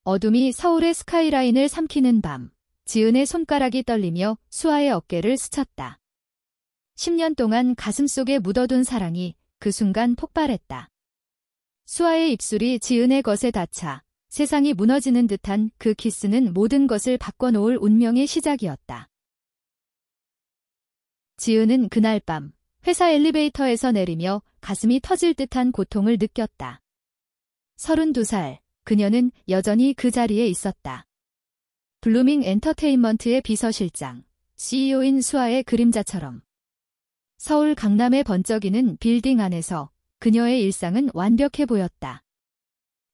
어둠이 서울의 스카이라인을 삼키는 밤, 지은의 손가락이 떨리며 수아의 어깨를 스쳤다. 10년 동안 가슴속에 묻어둔 사랑이 그 순간 폭발했다. 수아의 입술이 지은의 것에 닿자 세상이 무너지는 듯한 그 키스는 모든 것을 바꿔놓을 운명의 시작이었다. 지은은 그날 밤 회사 엘리베이터에서 내리며 가슴이 터질 듯한 고통을 느꼈다. 32살, 그녀는 여전히 그 자리에 있었다. 블루밍 엔터테인먼트의 비서실장, CEO인 수아의 그림자처럼. 서울 강남의 번쩍이는 빌딩 안에서 그녀의 일상은 완벽해 보였다.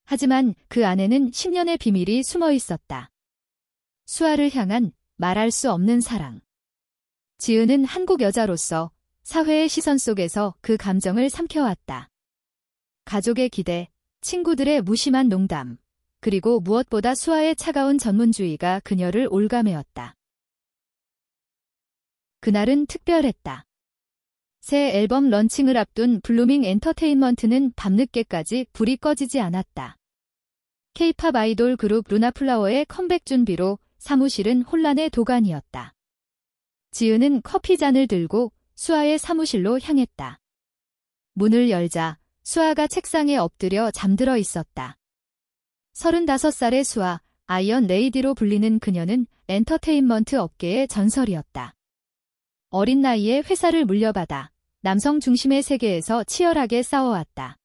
하지만 그 안에는 10년의 비밀이 숨어 있었다. 수아를 향한 말할 수 없는 사랑. 지은은 한국 여자로서 사회의 시선 속에서 그 감정을 삼켜왔다. 가족의 기대, 친구들의 무심한 농담, 그리고 무엇보다 수아의 차가운 전문주의가 그녀를 올가매었다. 그날은 특별했다. 새 앨범 런칭을 앞둔 블루밍 엔터테인먼트는 밤늦게까지 불이 꺼지지 않았다. K-팝 아이돌 그룹 루나플라워의 컴백 준비로 사무실은 혼란의 도가니였다. 지은은 커피잔을 들고 수아의 사무실로 향했다. 문을 열자 수아가 책상에 엎드려 잠들어 있었다. 35살의 수아, 아이언 레이디로 불리는 그녀는 엔터테인먼트 업계의 전설이었다. 어린 나이에 회사를 물려받아 남성 중심의 세계에서 치열하게 싸워왔다.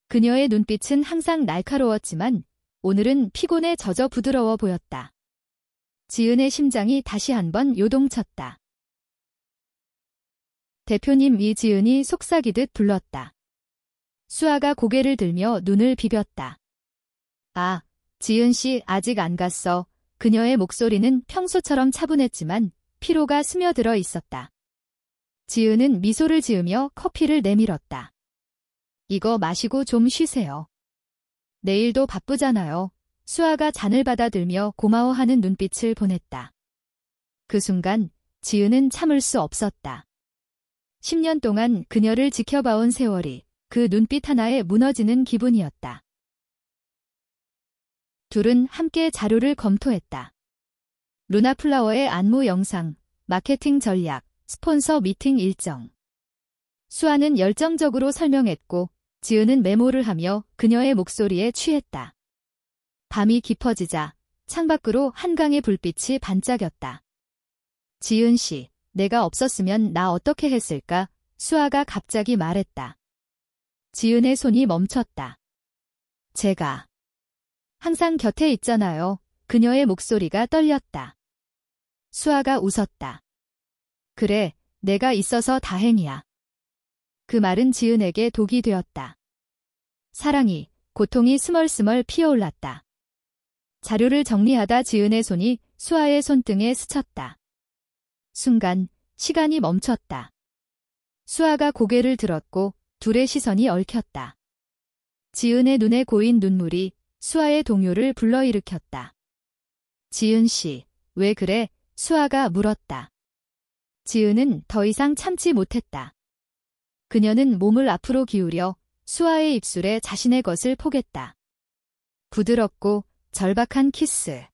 그녀의 눈빛은 항상 날카로웠지만 오늘은 피곤에 젖어 부드러워 보였다. 지은의 심장이 다시 한번 요동쳤다. 대표님, 이지은이 속삭이듯 불렀다. 수아가 고개를 들며 눈을 비볐다. 아, 지은 씨 아직 안 갔어. 그녀의 목소리는 평소처럼 차분했지만 피로가 스며들어 있었다. 지은은 미소를 지으며 커피를 내밀었다. 이거 마시고 좀 쉬세요. 내일도 바쁘잖아요. 수아가 잔을 받아들며 고마워하는 눈빛을 보냈다. 그 순간 지은은 참을 수 없었다. 10년 동안 그녀를 지켜봐온 세월이 그 눈빛 하나에 무너지는 기분이었다. 둘은 함께 자료를 검토했다. 루나플라워의 안무 영상, 마케팅 전략, 스폰서 미팅 일정. 수아는 열정적으로 설명했고 지은은 메모를 하며 그녀의 목소리에 취했다. 밤이 깊어지자 창밖으로 한강의 불빛이 반짝였다. 지은 씨, 내가 없었으면 나 어떻게 했을까? 수아가 갑자기 말했다. 지은의 손이 멈췄다. 제가 항상 곁에 있잖아요. 그녀의 목소리가 떨렸다. 수아가 웃었다. 그래, 내가 있어서 다행이야. 그 말은 지은에게 독이 되었다. 사랑이, 고통이 스멀스멀 피어올랐다. 자료를 정리하다 지은의 손이 수아의 손등에 스쳤다. 순간 시간이 멈췄다. 수아가 고개를 들었고 둘의 시선이 얽혔다. 지은의 눈에 고인 눈물이 수아의 동요를 불러일으켰다. 지은 씨, 왜 그래? 수아가 물었다. 지은은 더 이상 참지 못했다. 그녀는 몸을 앞으로 기울여 수아의 입술에 자신의 것을 포겠다. 부드럽고 절박한 키스.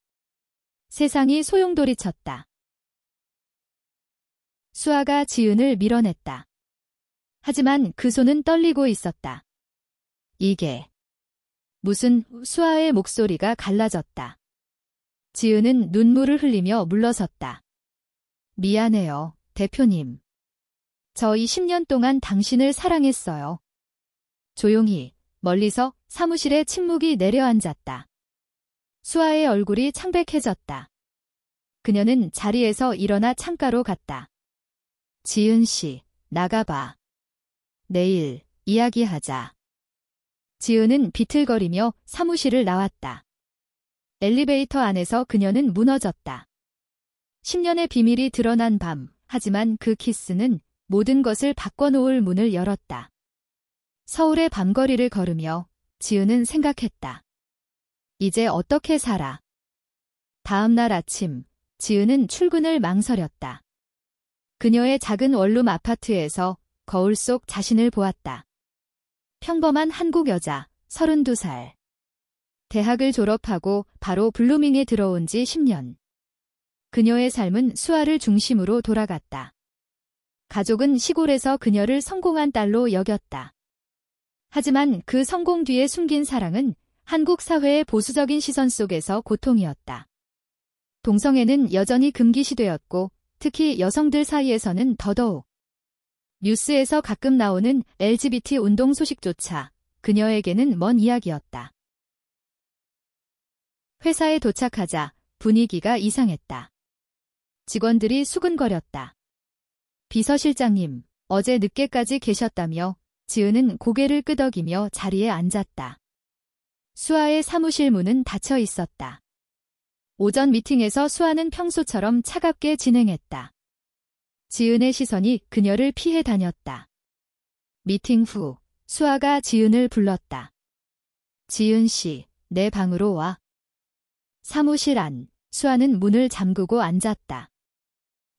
세상이 소용돌이쳤다. 수아가 지은을 밀어냈다. 하지만 그 손은 떨리고 있었다. 이게 무슨? 수아의 목소리가 갈라졌다. 지은은 눈물을 흘리며 물러섰다. 미안해요, 대표님. 저희 10년 동안 당신을 사랑했어요. 조용히 멀리서 사무실에 침묵이 내려앉았다. 수아의 얼굴이 창백해졌다. 그녀는 자리에서 일어나 창가로 갔다. 지은 씨, 나가봐. 내일 이야기하자. 지은은 비틀거리며 사무실을 나왔다. 엘리베이터 안에서 그녀는 무너졌다. 10년의 비밀이 드러난 밤, 하지만 그 키스는 모든 것을 바꿔놓을 문을 열었다. 서울의 밤거리를 걸으며 지은은 생각했다. 이제 어떻게 살아? 다음 날 아침, 지은은 출근을 망설였다. 그녀의 작은 원룸 아파트에서 거울 속 자신을 보았다. 평범한 한국 여자, 32살. 대학을 졸업하고 바로 블루밍에 들어온 지 10년. 그녀의 삶은 수아를 중심으로 돌아갔다. 가족은 시골에서 그녀를 성공한 딸로 여겼다. 하지만 그 성공 뒤에 숨긴 사랑은 한국 사회의 보수적인 시선 속에서 고통이었다. 동성애는 여전히 금기시되었고 특히 여성들 사이에서는 더더욱. 뉴스에서 가끔 나오는 LGBT 운동 소식조차 그녀에게는 먼 이야기였다. 회사에 도착하자 분위기가 이상했다. 직원들이 수근거렸다. 비서실장님, 어제 늦게까지 계셨다며 지은은 고개를 끄덕이며 자리에 앉았다. 수아의 사무실 문은 닫혀 있었다. 오전 미팅에서 수아는 평소처럼 차갑게 진행했다. 지은의 시선이 그녀를 피해 다녔다. 미팅 후 수아가 지은을 불렀다. 지은 씨, 내 방으로 와. 사무실 안, 수아는 문을 잠그고 앉았다.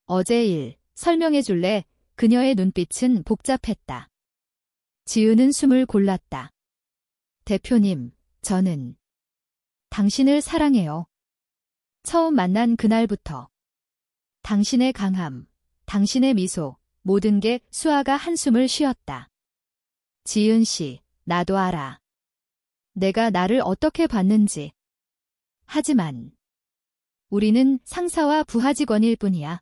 어제 일, 설명해 줄래? 그녀의 눈빛은 복잡했다. 지은은 숨을 골랐다. 대표님, 저는 당신을 사랑해요. 처음 만난 그날부터. 당신의 강함, 당신의 미소, 모든 게 수아가 한숨을 쉬었다. 지은 씨, 나도 알아. 내가 나를 어떻게 봤는지. 하지만 우리는 상사와 부하 직원일 뿐이야.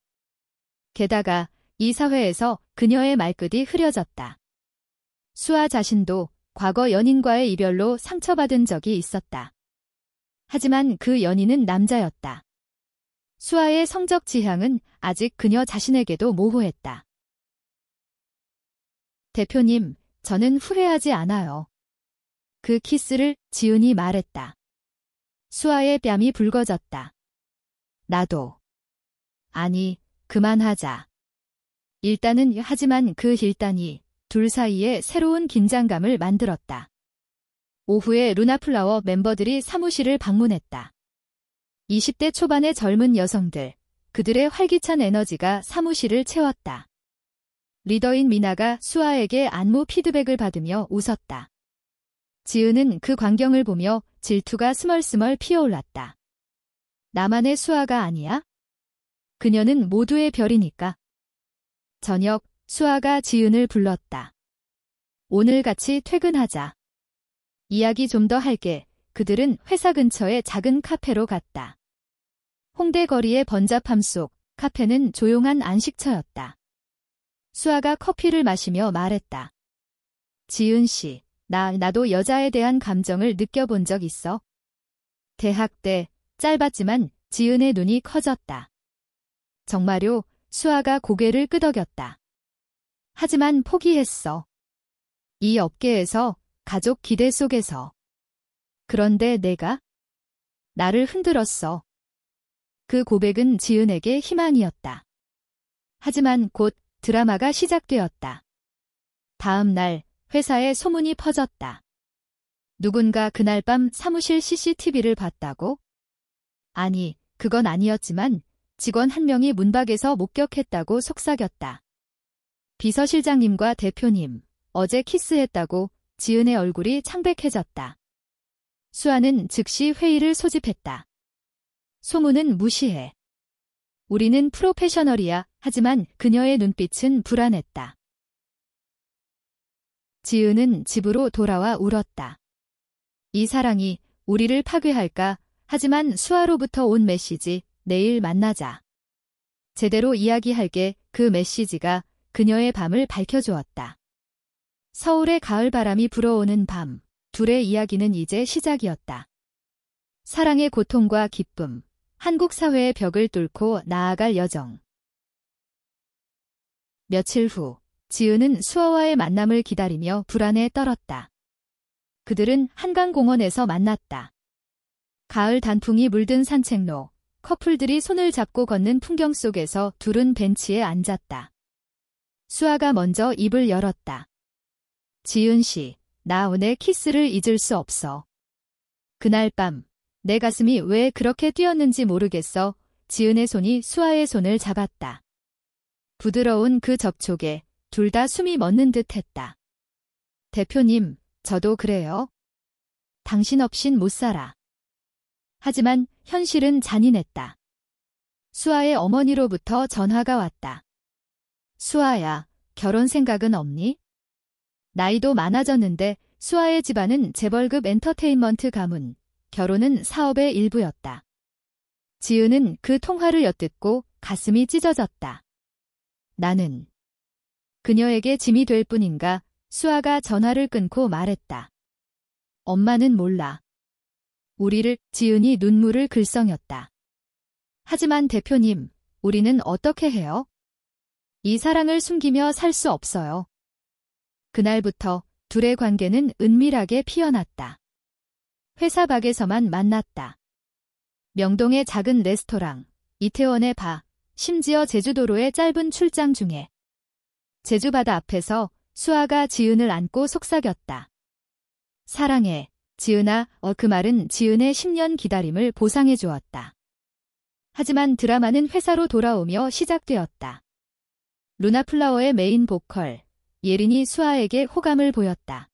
게다가 이 사회에서 그녀의 말끝이 흐려졌다. 수아 자신도 과거 연인과의 이별로 상처받은 적이 있었다. 하지만 그 연인은 남자였다. 수아의 성적 지향은 아직 그녀 자신에게도 모호했다. 대표님, 저는 후회하지 않아요. 그 키스를 지은이 말했다. 수아의 뺨이 붉어졌다. 나도. 아니, 그만하자. 일단은 하지만 그 일단이 둘 사이에 새로운 긴장감을 만들었다. 오후에 루나플라워 멤버들이 사무실을 방문했다. 20대 초반의 젊은 여성들, 그들의 활기찬 에너지가 사무실을 채웠다. 리더인 미나가 수아에게 안무 피드백을 받으며 웃었다. 지은은 그 광경을 보며 질투가 스멀스멀 피어올랐다. 나만의 수아가 아니야? 그녀는 모두의 별이니까. 저녁, 수아가 지은을 불렀다. 오늘 같이 퇴근하자. 이야기 좀 더 할게. 그들은 회사 근처의 작은 카페로 갔다. 홍대 거리의 번잡함 속 카페는 조용한 안식처였다. 수아가 커피를 마시며 말했다. 지은 씨, 나도 여자에 대한 감정을 느껴본 적 있어. 대학 때, 짧았지만 지은의 눈이 커졌다. 정말요? 수아가 고개를 끄덕였다. 하지만 포기했어. 이 업계에서, 가족 기대 속에서. 그런데 내가? 나를 흔들었어. 그 고백은 지은에게 희망이었다. 하지만 곧 드라마가 시작되었다. 다음 날 회사에 소문이 퍼졌다. 누군가 그날 밤 사무실 CCTV를 봤다고? 아니, 그건 아니었지만 직원 한 명이 문 밖에서 목격했다고 속삭였다. 비서실장님과 대표님, 어제 키스했다고 지은의 얼굴이 창백해졌다. 수아는 즉시 회의를 소집했다. 소문은 무시해. 우리는 프로페셔널이야. 하지만 그녀의 눈빛은 불안했다. 지은은 집으로 돌아와 울었다. 이 사랑이 우리를 파괴할까? 하지만 수아로부터 온 메시지, 내일 만나자. 제대로 이야기할게. 그 메시지가 그녀의 밤을 밝혀주었다. 서울의 가을 바람이 불어오는 밤, 둘의 이야기는 이제 시작이었다. 사랑의 고통과 기쁨, 한국 사회의 벽을 뚫고 나아갈 여정. 며칠 후, 지은은 수아와의 만남을 기다리며 불안에 떨었다. 그들은 한강공원에서 만났다. 가을 단풍이 물든 산책로, 커플들이 손을 잡고 걷는 풍경 속에서 둘은 벤치에 앉았다. 수아가 먼저 입을 열었다. 지은 씨, 나 오늘 키스를 잊을 수 없어. 그날 밤, 내 가슴이 왜 그렇게 뛰었는지 모르겠어. 지은의 손이 수아의 손을 잡았다. 부드러운 그 접촉에 둘 다 숨이 멎는 듯 했다. 대표님, 저도 그래요. 당신 없인 못 살아. 하지만 현실은 잔인했다. 수아의 어머니로부터 전화가 왔다. 수아야, 결혼 생각은 없니? 나이도 많아졌는데 수아의 집안은 재벌급 엔터테인먼트 가문, 결혼은 사업의 일부였다. 지은은 그 통화를 엿듣고 가슴이 찢어졌다. 나는 그녀에게 짐이 될 뿐인가? 수아가 전화를 끊고 말했다. 엄마는 몰라. 우리를. 지은이 눈물을 글썽였다. 하지만 대표님, 우리는 어떻게 해요? 이 사랑을 숨기며 살 수 없어요. 그날부터 둘의 관계는 은밀하게 피어났다. 회사 밖에서만 만났다. 명동의 작은 레스토랑, 이태원의 바, 심지어 제주도로의 짧은 출장 중에 제주 바다 앞에서 수아가 지은을 안고 속삭였다. 사랑해, 지은아. 그 말은 지은의 10년 기다림을 보상해 주었다. 하지만 드라마는 회사로 돌아오며 시작되었다. 루나플라워의 메인 보컬, 예린이 수아에게 호감을 보였다.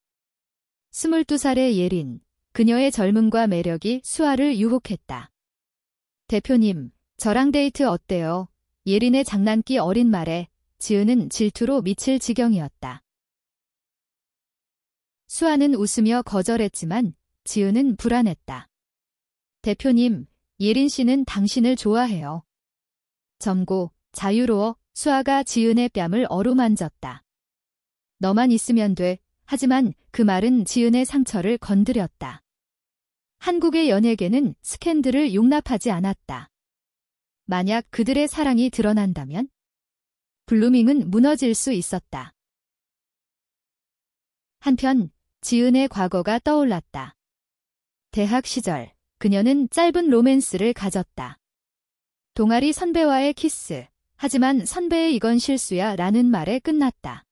22살의 예린, 그녀의 젊음과 매력이 수아를 유혹했다. 대표님, 저랑 데이트 어때요? 예린의 장난기 어린 말에 지은은 질투로 미칠 지경이었다. 수아는 웃으며 거절했지만 지은은 불안했다. 대표님, 예린 씨는 당신을 좋아해요. 젊고 자유로워. 수아가 지은의 뺨을 어루만졌다. 너만 있으면 돼. 하지만 그 말은 지은의 상처를 건드렸다. 한국의 연예계는 스캔들을 용납하지 않았다. 만약 그들의 사랑이 드러난다면 블루밍은 무너질 수 있었다. 한편 지은의 과거가 떠올랐다. 대학 시절 그녀는 짧은 로맨스를 가졌다. 동아리 선배와의 키스. 하지만 선배의 이건 실수야 라는 말에 끝났다.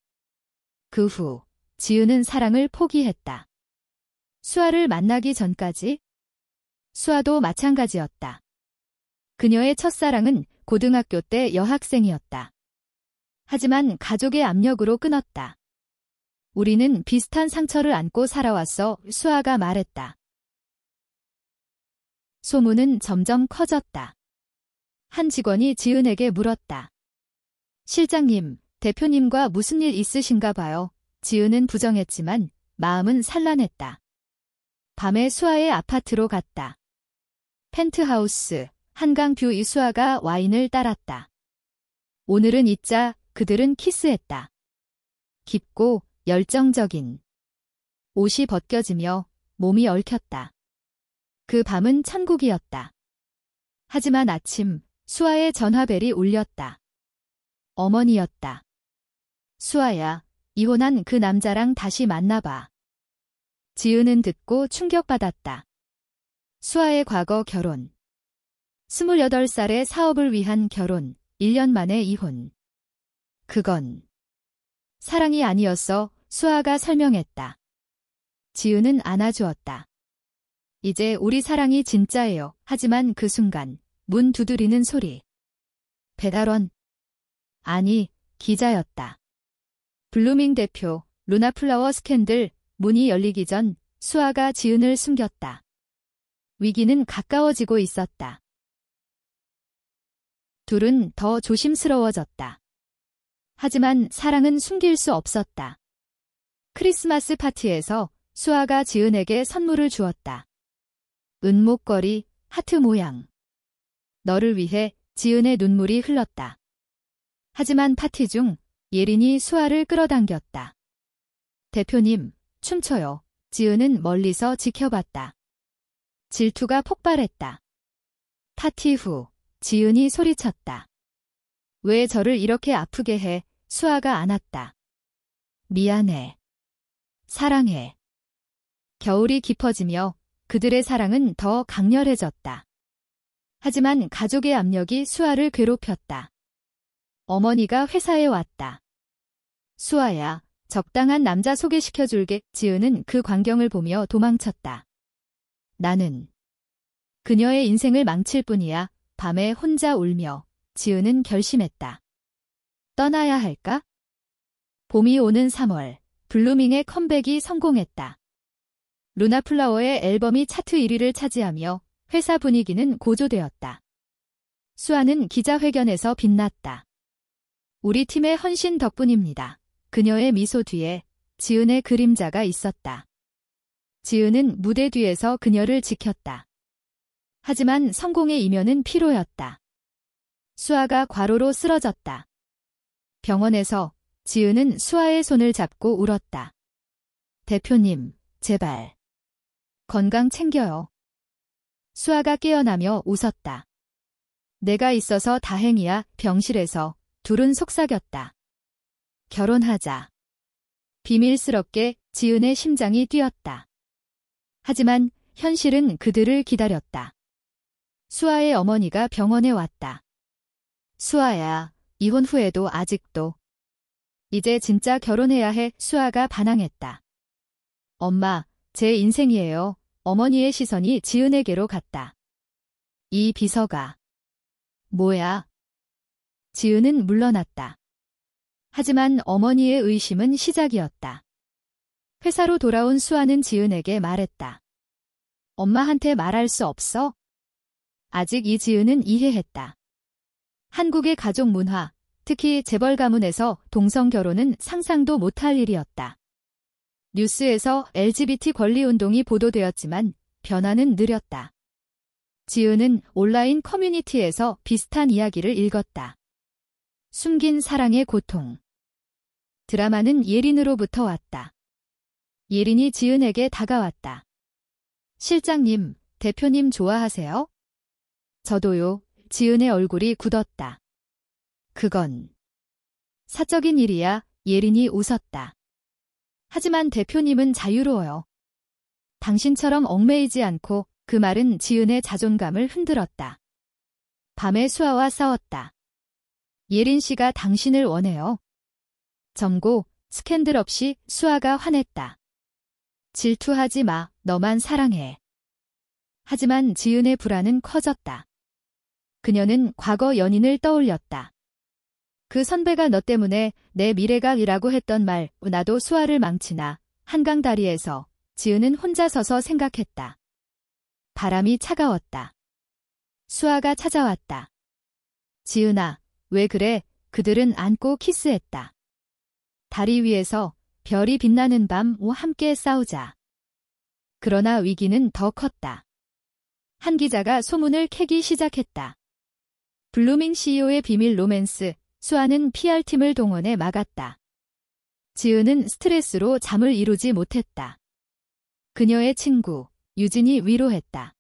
그 후 지은은 사랑을 포기했다. 수아를 만나기 전까지 수아도 마찬가지였다. 그녀의 첫사랑은 고등학교 때 여학생이었다. 하지만 가족의 압력으로 끊었다. 우리는 비슷한 상처를 안고 살아왔어. 수아가 말했다. 소문은 점점 커졌다. 한 직원이 지은에게 물었다. 실장님, 대표님과 무슨 일 있으신가 봐요. 지은은 부정했지만 마음은 산란했다. 밤에 수아의 아파트로 갔다. 펜트하우스, 한강 뷰. 이 수아가 와인을 따랐다. 오늘은 잊자. 그들은 키스했다. 깊고 열정적인. 옷이 벗겨지며 몸이 얽혔다. 그 밤은 천국이었다. 하지만 아침 수아의 전화벨이 울렸다. 어머니였다. 수아야, 이혼한 그 남자랑 다시 만나봐. 지은은 듣고 충격받았다. 수아의 과거 결혼. 28살의 사업을 위한 결혼, 1년 만에 이혼. 그건 사랑이 아니었어. 수아가 설명했다. 지은은 안아주었다. 이제 우리 사랑이 진짜예요. 하지만 그 순간 문 두드리는 소리. 배달원. 아니, 기자였다. 블루밍 대표, 루나플라워 스캔들. 문이 열리기 전 수아가 지은을 숨겼다. 위기는 가까워지고 있었다. 둘은 더 조심스러워졌다. 하지만 사랑은 숨길 수 없었다. 크리스마스 파티에서 수아가 지은에게 선물을 주었다. 은목걸이, 하트 모양. 너를 위해. 지은의 눈물이 흘렀다. 하지만 파티 중 예린이 수아를 끌어당겼다. 대표님, 춤춰요. 지은은 멀리서 지켜봤다. 질투가 폭발했다. 파티 후 지은이 소리쳤다. 왜 저를 이렇게 아프게 해? 수아가 안았다. 미안해. 사랑해. 겨울이 깊어지며 그들의 사랑은 더 강렬해졌다. 하지만 가족의 압력이 수아를 괴롭혔다. 어머니가 회사에 왔다. 수아야, 적당한 남자 소개시켜줄게. 지은은 그 광경을 보며 도망쳤다. 나는 그녀의 인생을 망칠 뿐이야. 밤에 혼자 울며 지은은 결심했다. 떠나야 할까? 봄이 오는 3월, 블루밍의 컴백이 성공했다. 루나플라워의 앨범이 차트 1위를 차지하며 회사 분위기는 고조되었다. 수아는 기자회견에서 빛났다. 우리 팀의 헌신 덕분입니다. 그녀의 미소 뒤에 지은의 그림자가 있었다. 지은은 무대 뒤에서 그녀를 지켰다. 하지만 성공의 이면은 피로였다. 수아가 과로로 쓰러졌다. 병원에서 지은은 수아의 손을 잡고 울었다. 대표님, 제발. 건강 챙겨요. 수아가 깨어나며 웃었다. 내가 있어서 다행이야. 병실에서 둘은 속삭였다. 결혼하자. 비밀스럽게 지은의 심장이 뛰었다. 하지만 현실은 그들을 기다렸다. 수아의 어머니가 병원에 왔다. 수아야, 이혼 후에도 아직도. 이제 진짜 결혼해야 해. 수아가 반항했다. 엄마, 제 인생이에요. 어머니의 시선이 지은에게로 갔다. 이 비서가. 뭐야? 지은은 물러났다. 하지만 어머니의 의심은 시작이었다. 회사로 돌아온 수아는 지은에게 말했다. 엄마한테 말할 수 없어? 아직 이지은은 이해했다. 한국의 가족 문화, 특히 재벌 가문에서 동성 결혼은 상상도 못할 일이었다. 뉴스에서 LGBT 권리 운동이 보도되었지만 변화는 느렸다. 지은은 온라인 커뮤니티에서 비슷한 이야기를 읽었다. 숨긴 사랑의 고통. 드라마는 예린으로부터 왔다. 예린이 지은에게 다가왔다. 실장님, 대표님 좋아하세요? 저도요. 지은의 얼굴이 굳었다. 그건 사적인 일이야. 예린이 웃었다. 하지만 대표님은 자유로워요. 당신처럼 얽매이지 않고. 그 말은 지은의 자존감을 흔들었다. 밤에 수아와 싸웠다. 예린 씨가 당신을 원해요. 점고, 스캔들 없이. 수아가 화냈다. 질투하지 마. 너만 사랑해. 하지만 지은의 불안은 커졌다. 그녀는 과거 연인을 떠올렸다. 그 선배가 너 때문에 내 미래가 이라고 했던 말. 나도 수아를 망치나. 한강 다리에서 지은은 혼자 서서 생각했다. 바람이 차가웠다. 수아가 찾아왔다. 지은아, 왜 그래? 그들은 안고 키스했다. 다리 위에서 별이 빛나는 밤. 함께 싸우자. 그러나 위기는 더 컸다. 한 기자가 소문을 캐기 시작했다. 블루밍 CEO의 비밀 로맨스. 수아는 PR팀을 동원해 막았다. 지은은 스트레스로 잠을 이루지 못했다. 그녀의 친구 유진이 위로했다.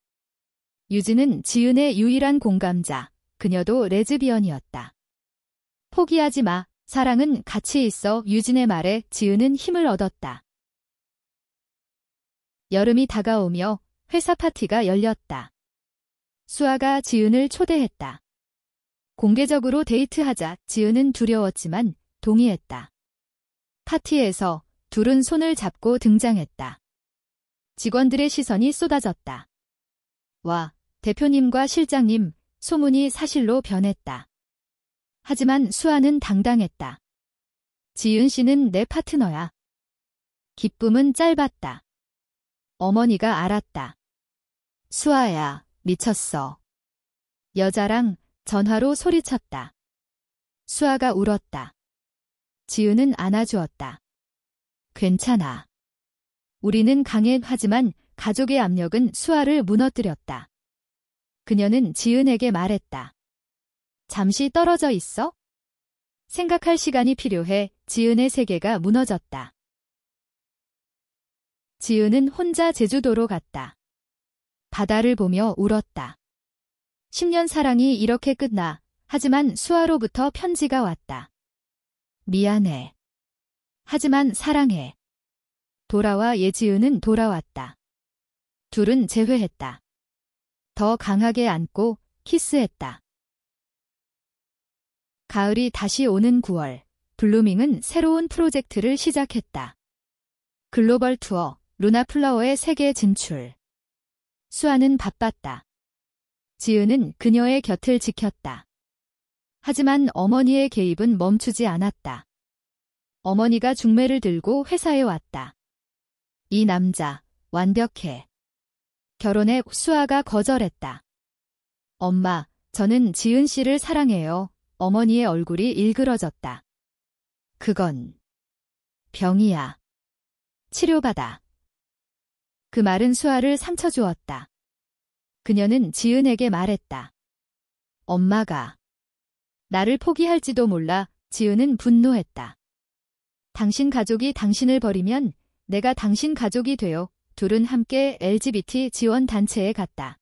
유진은 지은의 유일한 공감자. 그녀도 레즈비언이었다. 포기하지 마. 사랑은 가치 있어. 유진의 말에 지은은 힘을 얻었다. 여름이 다가오며 회사 파티가 열렸다. 수아가 지은을 초대했다. 공개적으로 데이트하자. 지은은 두려웠지만 동의했다. 파티에서 둘은 손을 잡고 등장했다. 직원들의 시선이 쏟아졌다. 와, 대표님과 실장님, 소문이 사실로 변했다. 하지만 수아는 당당했다. 지은 씨는 내 파트너야. 기쁨은 짧았다. 어머니가 알았다. 수아야, 미쳤어. 여자랑 전화로 소리쳤다. 수아가 울었다. 지은은 안아주었다. 괜찮아. 우리는 강해. 하지만 가족의 압력은 수아를 무너뜨렸다. 그녀는 지은에게 말했다. 잠시 떨어져 있어? 생각할 시간이 필요해. 지은의 세계가 무너졌다. 지은은 혼자 제주도로 갔다. 바다를 보며 울었다. 10년 사랑이 이렇게 끝나. 하지만 수아로부터 편지가 왔다. 미안해. 하지만 사랑해. 돌아와. 예지은은 돌아왔다. 둘은 재회했다. 더 강하게 안고 키스했다. 가을이 다시 오는 9월, 블루밍은 새로운 프로젝트를 시작했다. 글로벌 투어, 루나플라워의 세계 진출. 수아는 바빴다. 지은은 그녀의 곁을 지켰다. 하지만 어머니의 개입은 멈추지 않았다. 어머니가 중매를 들고 회사에 왔다. 이 남자, 완벽해. 결혼에 수아가 거절했다. 엄마, 저는 지은 씨를 사랑해요. 어머니의 얼굴이 일그러졌다. 그건 병이야. 치료받아. 그 말은 수아를 상처 주었다. 그녀는 지은에게 말했다. 엄마가 나를 포기할지도 몰라. 지은은 분노했다. 당신 가족이 당신을 버리면 내가 당신 가족이 되어. 둘은 함께 LGBT 지원 단체에 갔다.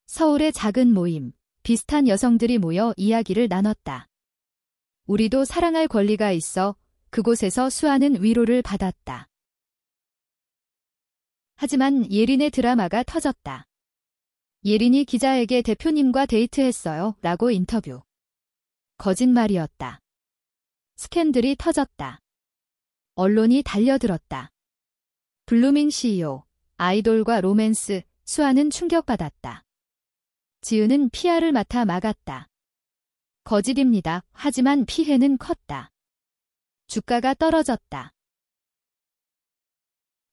서울의 작은 모임, 비슷한 여성들이 모여 이야기를 나눴다. 우리도 사랑할 권리가 있어. 그곳에서 수아는 위로를 받았다. 하지만 예린의 드라마가 터졌다. 예린이 기자에게 대표님과 데이트했어요. 라고 인터뷰. 거짓말이었다. 스캔들이 터졌다. 언론이 달려들었다. 블루밍 CEO, 아이돌과 로맨스, 수아는 충격받았다. 지은은 PR을 맡아 막았다. 거짓입니다. 하지만 피해는 컸다. 주가가 떨어졌다.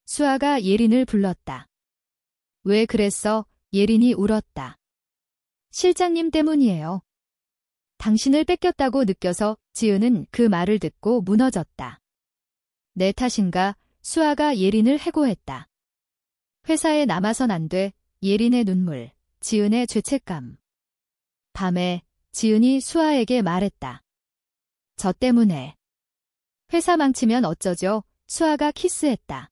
수아가 예린을 불렀다. 왜 그랬어? 예린이 울었다. 실장님 때문이에요. 당신을 뺏겼다고 느껴서. 지은은 그 말을 듣고 무너졌다. 내 탓인가? 수아가 예린을 해고했다. 회사에 남아선 안 돼. 예린의 눈물, 지은의 죄책감. 밤에 지은이 수아에게 말했다. 저 때문에. 회사 망치면 어쩌죠? 수아가 키스했다.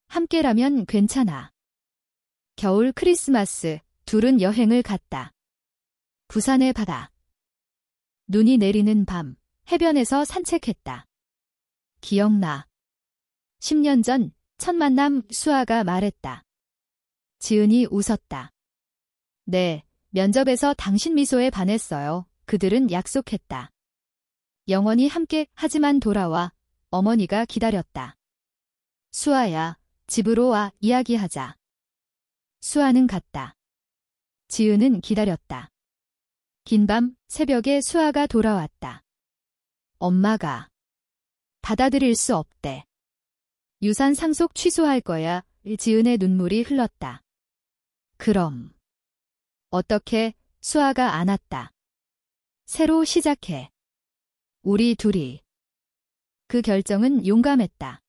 함께라면 괜찮아. 겨울 크리스마스, 둘은 여행을 갔다. 부산의 바다. 눈이 내리는 밤, 해변에서 산책했다. 기억나. 10년 전 첫 만남. 수아가 말했다. 지은이 웃었다. 네, 면접에서 당신 미소에 반했어요. 그들은 약속했다. 영원히 함께. 하지만 돌아와. 어머니가 기다렸다. 수아야, 집으로 와. 이야기하자. 수아는 갔다. 지은은 기다렸다. 긴 밤, 새벽에 수아가 돌아왔다. 엄마가 받아들일 수 없대. 유산 상속 취소할 거야. 지은의 눈물이 흘렀다. 그럼 어떻게? 수아가 안았다. 새로 시작해. 우리 둘이. 그 결정은 용감했다.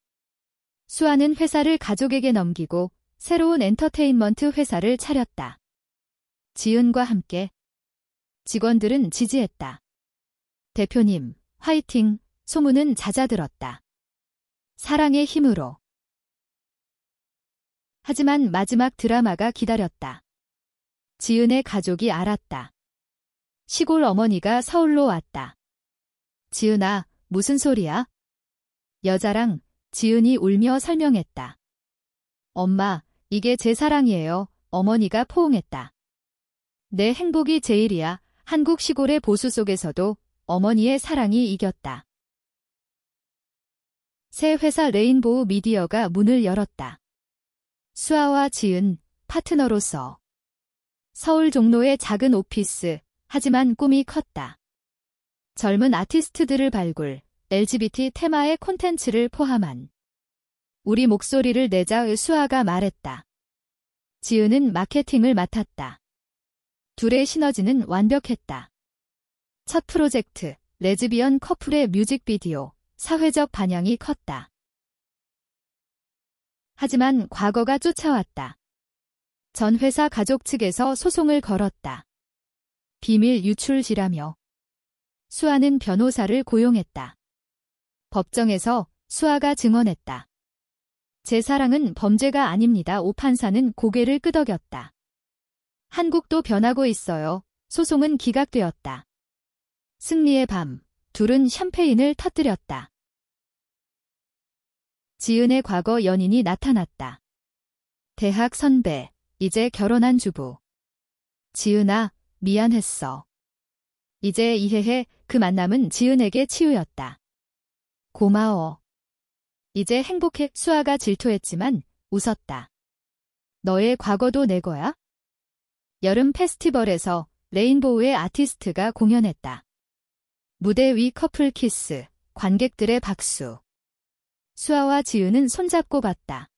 수아는 회사를 가족에게 넘기고 새로운 엔터테인먼트 회사를 차렸다. 지은과 함께. 직원들은 지지했다. 대표님, 화이팅! 소문은 잦아들었다. 사랑의 힘으로. 하지만 마지막 드라마가 기다렸다. 지은의 가족이 알았다. 시골 어머니가 서울로 왔다. 지은아, 무슨 소리야? 여자랑. 지은이 울며 설명했다. 엄마, 이게 제 사랑이에요. 어머니가 포옹했다. 내 행복이 제일이야. 한국 시골의 보수 속에서도 어머니의 사랑이 이겼다. 새 회사 레인보우 미디어가 문을 열었다. 수아와 지은, 파트너로서. 서울 종로의 작은 오피스, 하지만 꿈이 컸다. 젊은 아티스트들을 발굴, LGBT 테마의 콘텐츠를 포함한. 우리 목소리를 내자. 수아가 말했다. 지은은 마케팅을 맡았다. 둘의 시너지는 완벽했다. 첫 프로젝트, 레즈비언 커플의 뮤직비디오, 사회적 반향이 컸다. 하지만 과거가 쫓아왔다. 전 회사 가족 측에서 소송을 걸었다. 비밀 유출지라며. 수아는 변호사를 고용했다. 법정에서 수아가 증언했다. 제 사랑은 범죄가 아닙니다. 오 판사는 고개를 끄덕였다. 한국도 변하고 있어요. 소송은 기각되었다. 승리의 밤, 둘은 샴페인을 터뜨렸다. 지은의 과거 연인이 나타났다. 대학 선배, 이제 결혼한 주부. 지은아, 미안했어. 이제 이해해. 그 만남은 지은에게 치유였다. 고마워. 이제 행복해. 수아가 질투했지만 웃었다. 너의 과거도 내 거야? 여름 페스티벌에서 레인보우의 아티스트가 공연했다. 무대 위 커플 키스, 관객들의 박수. 수아와 지은은 손잡고 봤다.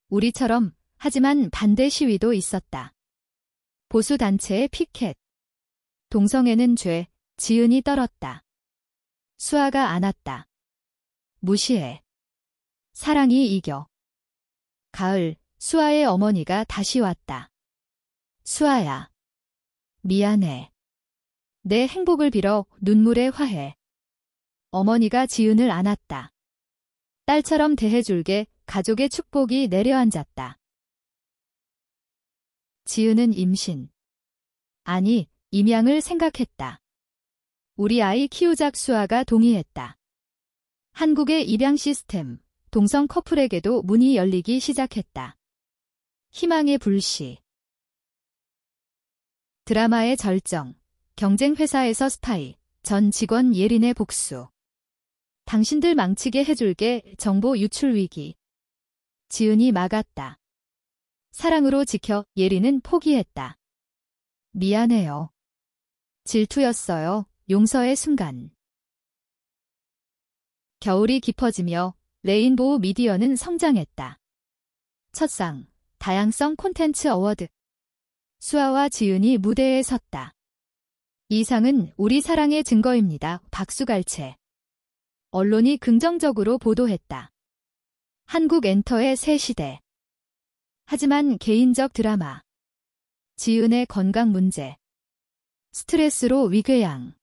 우리처럼 하지만 반대 시위도 있었다. 보수단체의 피켓. 동성애는 죄, 지은이 떨었다. 수아가 안았다. 무시해. 사랑이 이겨. 가을, 수아의 어머니가 다시 왔다. 수아야. 미안해. 내 행복을 빌어 눈물에 화해. 어머니가 지은을 안았다. 딸처럼 대해줄게. 가족의 축복이 내려앉았다. 지은은 임신. 아니, 임양을 생각했다. 우리 아이 키우작 수아가 동의했다. 한국의 입양 시스템, 동성 커플에게도 문이 열리기 시작했다. 희망의 불씨. 드라마의 절정, 경쟁 회사에서 스파이, 전 직원 예린의 복수. 당신들 망치게 해줄게. 정보 유출 위기. 지은이 막았다. 사랑으로 지켜. 예린은 포기했다. 미안해요. 질투였어요. 용서의 순간. 겨울이 깊어지며 레인보우 미디어는 성장했다. 첫 상, 다양성 콘텐츠 어워드. 수아와 지은이 무대에 섰다. 이 상은 우리 사랑의 증거입니다. 박수갈채. 언론이 긍정적으로 보도했다. 한국 엔터의 새 시대. 하지만 개인적 드라마. 지은의 건강 문제. 스트레스로 위궤양.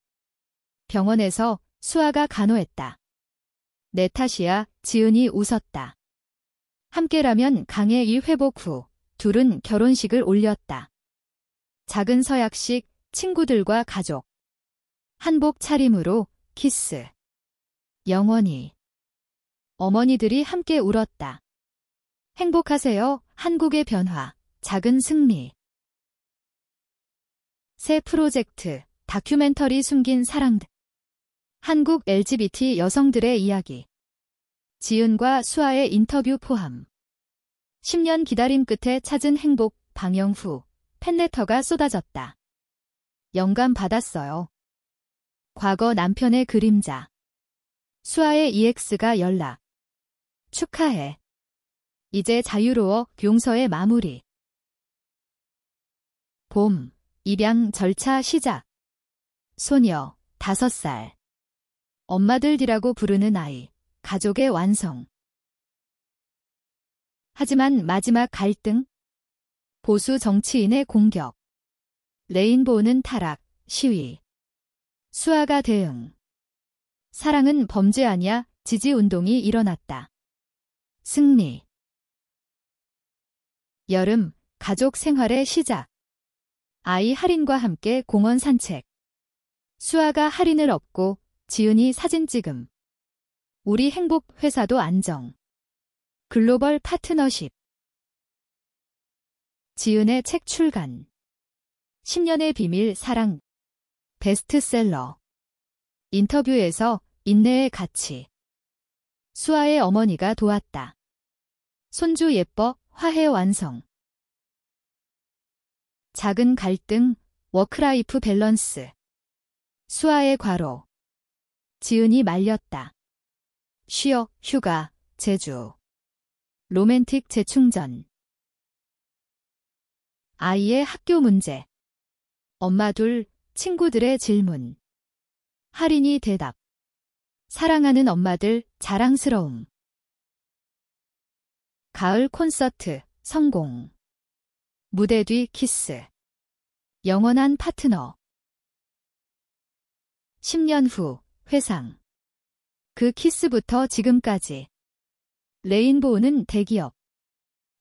병원에서 수아가 간호했다. 내 탓이야. 지은이 웃었다. 함께라면 강해. 이 회복 후 둘은 결혼식을 올렸다. 작은 서약식, 친구들과 가족. 한복 차림으로 키스. 영원히. 어머니들이 함께 울었다. 행복하세요. 한국의 변화, 작은 승리. 새 프로젝트, 다큐멘터리 숨긴 사랑들. 한국 LGBT 여성들의 이야기. 지은과 수아의 인터뷰 포함. 10년 기다림 끝에 찾은 행복. 방영 후 팬레터가 쏟아졌다. 영감 받았어요. 과거 남편의 그림자. 수아의 EX가 연락. 축하해. 이제 자유로워. 용서의 마무리. 봄, 입양 절차 시작. 소녀, 5살. 엄마들이라고 부르는 아이, 가족의 완성. 하지만 마지막 갈등? 보수 정치인의 공격. 레인보우는 타락, 시위. 수아가 대응. 사랑은 범죄 아니야. 지지운동이 일어났다. 승리. 여름, 가족 생활의 시작. 아이 할인과 함께 공원 산책. 수아가 할인을 얻고 지은이 사진 찍음. 우리 행복 회사도 안정. 글로벌 파트너십. 지은의 책 출간. 10년의 비밀 사랑. 베스트셀러. 인터뷰에서 인내의 가치. 수아의 어머니가 도왔다. 손주 예뻐. 화해 완성. 작은 갈등, 워크라이프 밸런스. 수아의 과로. 지은이 말렸다. 쉬어, 휴가, 제주. 로맨틱 재충전. 아이의 학교 문제. 엄마 둘, 친구들의 질문. 할인이 대답. 사랑하는 엄마들, 자랑스러움. 가을 콘서트, 성공. 무대 뒤 키스. 영원한 파트너. 10년 후, 회상. 그 키스부터 지금까지. 레인보우는 대기업.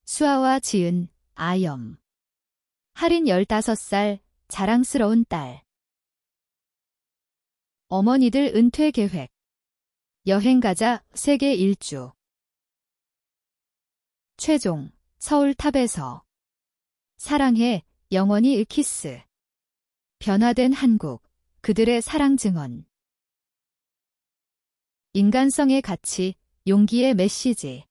수아와 지은, 아이엄. 할인 15살, 자랑스러운 딸. 어머니들 은퇴 계획. 여행 가자, 세계 일주. 최종, 서울탑에서. 사랑해, 영원히 키스. 변화된 한국, 그들의 사랑 증언. 인간성의 가치, 용기의 메시지.